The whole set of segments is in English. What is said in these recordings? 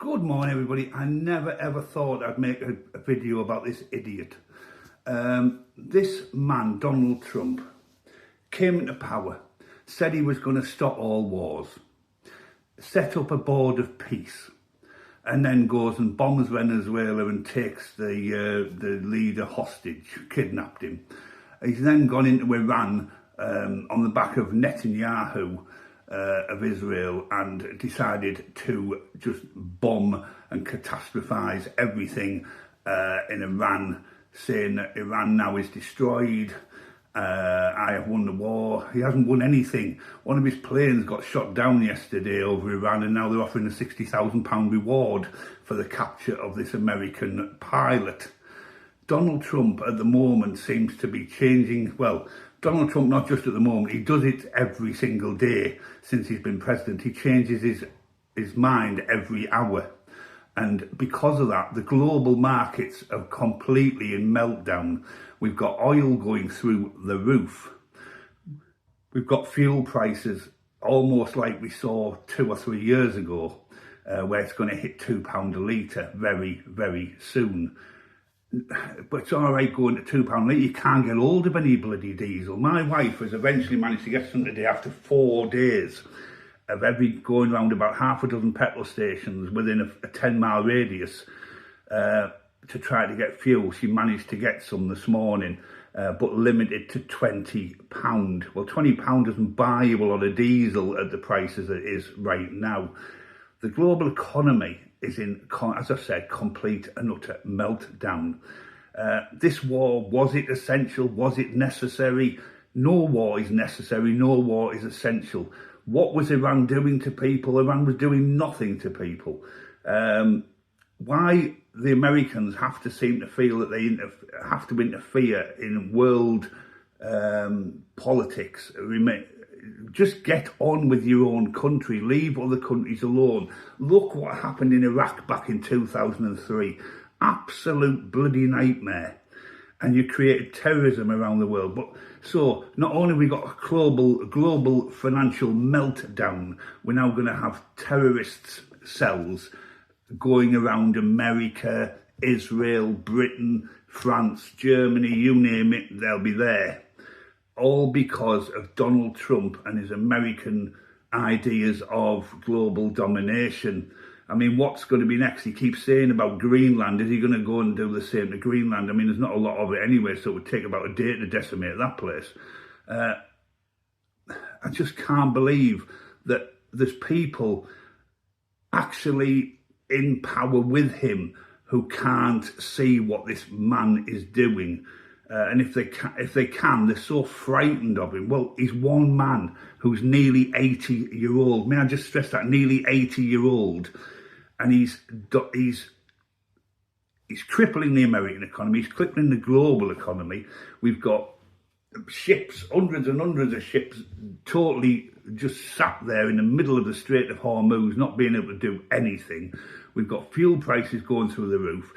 Good morning, everybody. I never ever thought I'd make a video about this idiot. This man, Donald Trump, came into power, said he was going to stop all wars, set up a board of peace, and then goes and bombs Venezuela and takes the leader hostage, kidnapped him. He's then gone into Iran on the back of Netanyahu of Israel and decided to just bomb and catastrophize everything in Iran, saying that Iran now is destroyed. I have won the war. He hasn't won anything. One of his planes got shot down yesterday over Iran, and now they're offering a £60,000 reward for the capture of this American pilot. Donald Trump at the moment seems to be changing. Well, Donald Trump, not just at the moment, he does it every single day since he's been president. He changes his mind every hour. And because of that, the global markets are completely in meltdown. We've got oil going through the roof. We've got fuel prices almost like we saw 2 or 3 years ago, where it's going to hit £2 a litre very, very soon. But it's all right going to £2 a litre. You can't get hold of any bloody diesel. My wife has eventually managed to get some today after 4 days of going around about half a dozen petrol stations within a 10-mile radius to try to get fuel. She managed to get some this morning, but limited to £20. Well, £20 doesn't buy you a lot of diesel at the prices it is right now. The global economy is in, as I said, complete and utter meltdown. This war, was it essential? Was it necessary? No war is necessary. No war is essential. What was Iran doing to people? Iran was doing nothing to people. Why the Americans have to seem to feel that they have to interfere in world politics. Just get on with your own country. Leave other countries alone. Look what happened in Iraq back in 2003. Absolute bloody nightmare. And you created terrorism around the world. But so not only have we got a global financial meltdown, we're now going to have terrorist cells going around America, Israel, Britain, France, Germany, you name it, they'll be there. All because of Donald Trump and his American ideas of global domination. I mean, what's going to be next? He keeps saying about Greenland. Is he going to go and do the same to Greenland? I mean, there's not a lot of it anyway, so it would take about a day to decimate that place. I just can't believe that there's people actually in power with him who can't see what this man is doing. And if they can, they're so frightened of him. Well, he's one man who's nearly 80-year-old. May I just stress that? Nearly 80-year-old. And he's crippling the American economy. He's crippling the global economy. We've got ships, hundreds and hundreds of ships, totally just sat there in the middle of the Strait of Hormuz, not being able to do anything. We've got fuel prices going through the roof.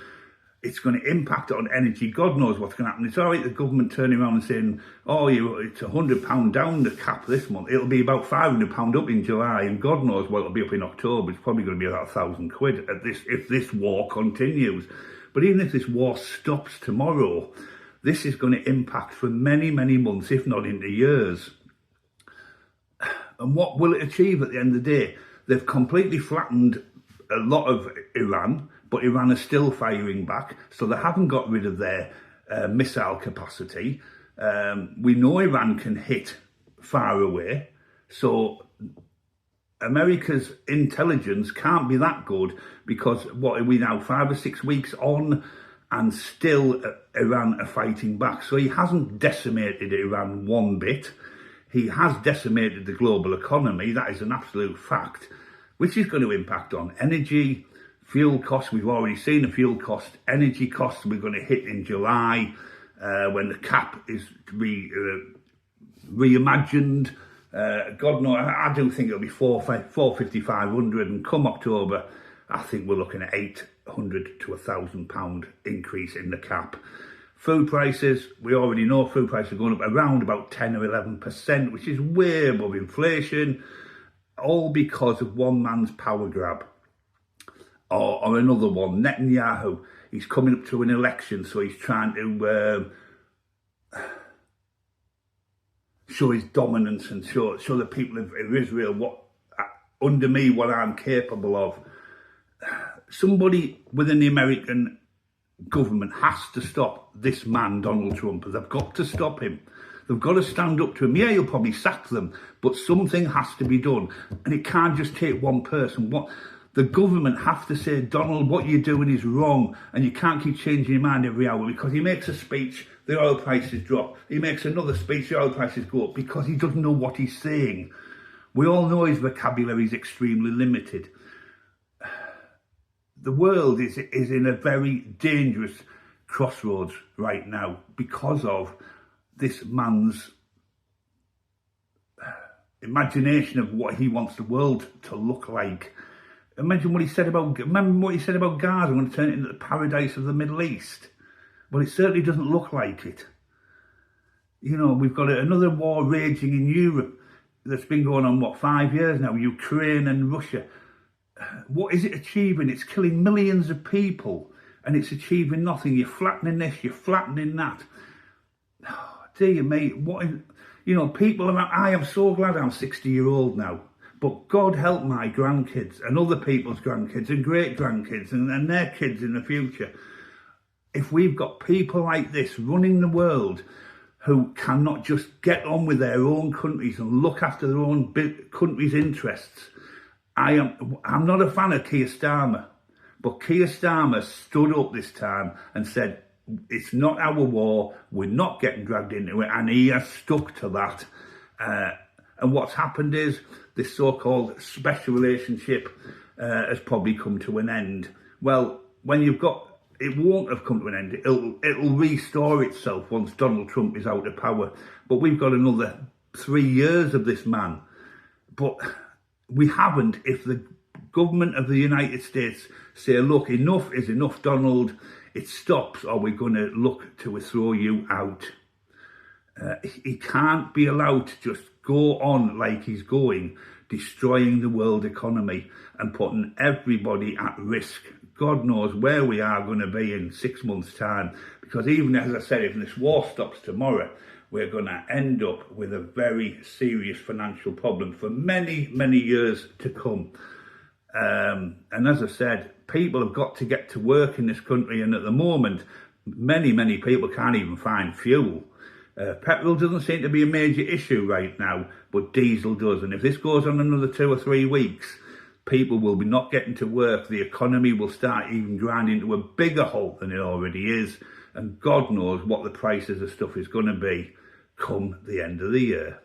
It's going to impact on energy. God knows what's going to happen. It's all right, the government turning around and saying, oh, it's £100 down the cap this month. It'll be about £500 up in July, and God knows what it'll be up in October. It's probably going to be about £1,000 at this if this war continues. But even if this war stops tomorrow, this is going to impact for many, many months, if not into years. And what will it achieve at the end of the day? They've completely flattened a lot of Iran, but Iran is still firing back, so they haven't got rid of their missile capacity. We know Iran can hit far away, so America's intelligence can't be that good, because what are we now, 5 or 6 weeks on, and still Iran are fighting back. So he hasn't decimated Iran one bit. He has decimated the global economy. That is an absolute fact, which is going to impact on energy, fuel costs. We've already seen the fuel cost, energy costs we're going to hit in July when the cap is reimagined. God knows, I do think it'll be 450, 500, and come October, I think we're looking at £800 to £1,000 increase in the cap. Food prices, we already know food prices are going up around about 10 or 11%, which is way above inflation, all because of one man's power grab. or another one, Netanyahu. He's coming up to an election, so he's trying to show his dominance and show the people of Israel what under me what I'm capable of. Somebody within the American government has to stop this man, Donald Trump. They've got to stop him. They've got to stand up to him. Yeah, he'll probably sack them, but something has to be done. And it can't just take one person. The government have to say, Donald, what you're doing is wrong, and you can't keep changing your mind every hour, because he makes a speech, the oil prices drop. He makes another speech, the oil prices go up, because he doesn't know what he's saying. We all know his vocabulary is extremely limited. The world is in a very dangerous crossroads right now because of this man's imagination of what he wants the world to look like. Remember what he said about Gaza? I'm going to turn it into the paradise of the Middle East. Well, it certainly doesn't look like it. You know, we've got another war raging in Europe that's been going on, 5 years now, Ukraine and Russia. What is it achieving? It's killing millions of people, and it's achieving nothing. You're flattening this, you're flattening that. Oh, dear me, people are, I am so glad I'm 60-year-old now. But God help my grandkids and other people's grandkids and great-grandkids and their kids in the future. If we've got people like this running the world who cannot just get on with their own countries and look after their own country's interests, I'm not a fan of Keir Starmer. But Keir Starmer stood up this time and said, it's not our war, we're not getting dragged into it, and he has stuck to that. And what's happened is this so-called special relationship has probably come to an end. Well, it won't have come to an end. It'll restore itself once Donald Trump is out of power. But we've got another 3 years of this man. But we haven't if the government of the United States say, look, enough is enough, Donald. It stops, or we're going to look to throw you out. He can't be allowed to just go on like he's going, destroying the world economy and putting everybody at risk. God knows where we are going to be in 6 months' time, because even, as I said, if this war stops tomorrow, we're going to end up with a very serious financial problem for many, many years to come. And as I said, people have got to get to work in this country, and at the moment, many, many people can't even find fuel. Petrol doesn't seem to be a major issue right now, but diesel does. And if this goes on another 2 or 3 weeks, people will be not getting to work. The economy will start even grinding into a bigger hole than it already is. And God knows what the prices of stuff is going to be come the end of the year.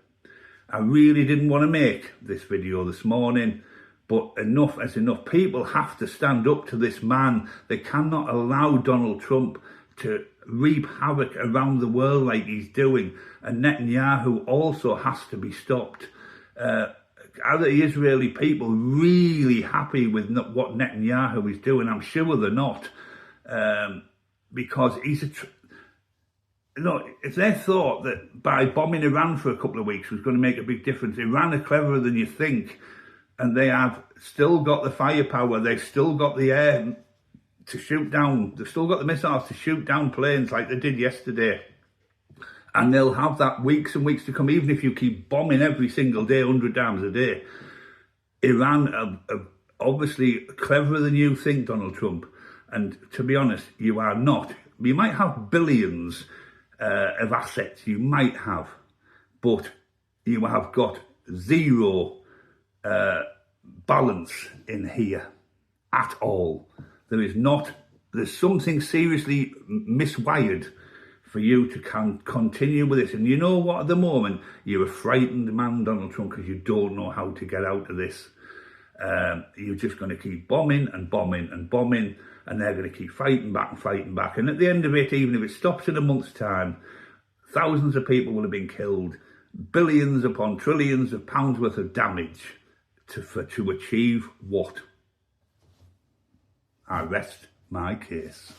I really didn't want to make this video this morning, but enough is enough. People have to stand up to this man. They cannot allow Donald Trump to reap havoc around the world like he's doing. And Netanyahu also has to be stopped. Are the Israeli people really happy with what Netanyahu is doing? I'm sure they're not. Because he's if they thought that by bombing Iran for a couple of weeks was going to make a big difference, Iran are cleverer than you think. And they have still got the firepower. They've still got the air to shoot down. They've still got the missiles to shoot down planes like they did yesterday. And they'll have that weeks and weeks to come, even if you keep bombing every single day, 100 times a day. Iran are obviously cleverer than you think, Donald Trump. And to be honest, you are not. You might have billions of assets, you might have, but you have got zero balance in here at all. There's something seriously miswired for you to continue with this. And you know what, at the moment, you're a frightened man, Donald Trump, because you don't know how to get out of this. You're just going to keep bombing and bombing and bombing, and they're going to keep fighting back and fighting back. And at the end of it, even if it stops in a month's time, thousands of people will have been killed, billions upon trillions of pounds worth of damage to achieve what? I rest my case.